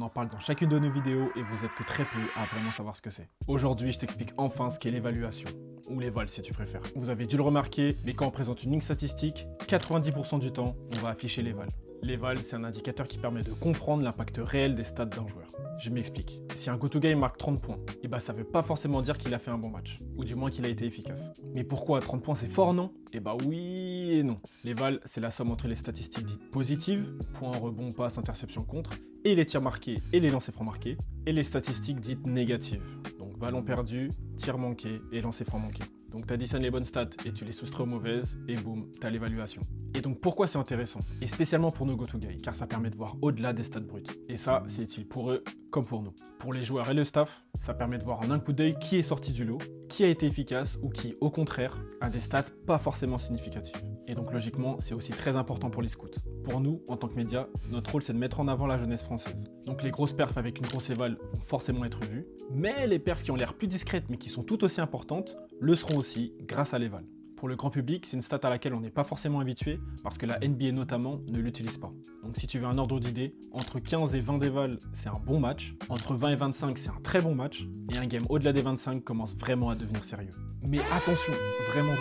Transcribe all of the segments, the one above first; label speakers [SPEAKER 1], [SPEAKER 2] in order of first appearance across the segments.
[SPEAKER 1] on en parle dans chacune de nos vidéos et vous êtes que très peu à vraiment savoir ce que c'est. Aujourd'hui, je t'explique enfin ce qu'est l'évaluation, ou l'éval si tu préfères. Vous avez dû le remarquer, mais quand on présente une ligne statistique, 90% du temps, on va afficher l'éval. L'éval, c'est un indicateur qui permet de comprendre l'impact réel des stats d'un joueur. Je m'explique. Si un GoToGuy marque 30 points, et bah ça veut pas forcément dire qu'il a fait un bon match, ou du moins qu'il a été efficace. Mais pourquoi 30 points c'est fort, non? Et bah oui et non. L'éval, c'est la somme entre les statistiques dites positives, points, rebonds, passes, interceptions, contre, et les tirs marqués et les lancers francs marqués, et les statistiques dites négatives. Donc ballon perdu, tir manqué et lancers francs manqués. Donc tu additionnes les bonnes stats et tu les soustrais aux mauvaises, et boum, t'as l'évaluation. Et donc pourquoi c'est intéressant? Et spécialement pour nos GoToGuy, car ça permet de voir au-delà des stats brutes. Et ça, c'est utile pour eux comme pour nous. Pour les joueurs et le staff, ça permet de voir en un coup d'œil qui est sorti du lot, qui a été efficace ou qui, au contraire, a des stats pas forcément significatives. Et donc logiquement, c'est aussi très important pour les scouts. Pour nous, en tant que médias, notre rôle c'est de mettre en avant la jeunesse française. Donc les grosses perfs avec une grosse éval vont forcément être vues, mais les perfs qui ont l'air plus discrètes mais qui sont tout aussi importantes, le seront aussi grâce à l'éval. Pour le grand public, c'est une stat à laquelle on n'est pas forcément habitué parce que la NBA notamment ne l'utilise pas. Donc si tu veux un ordre d'idée, entre 15 et 20 d'éval, c'est un bon match, entre 20 et 25, c'est un très bon match, et un game au-delà des 25 commence vraiment à devenir sérieux. Mais attention, vraiment,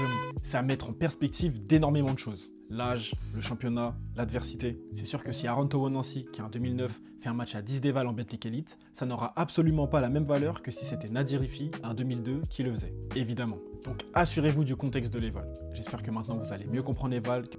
[SPEAKER 1] c'est à mettre en perspective d'énormément de choses. L'âge, le championnat, l'adversité. C'est sûr que si Aaron Towo-Nancy, qui en 2009 fait un match à 10 d'éval en Betclic Elite, ça n'aura absolument pas la même valeur que si c'était Nadir Hiffi, en 2002, qui le faisait, évidemment. Donc assurez-vous du contexte de l'éval. J'espère que maintenant vous allez mieux comprendre l'éval.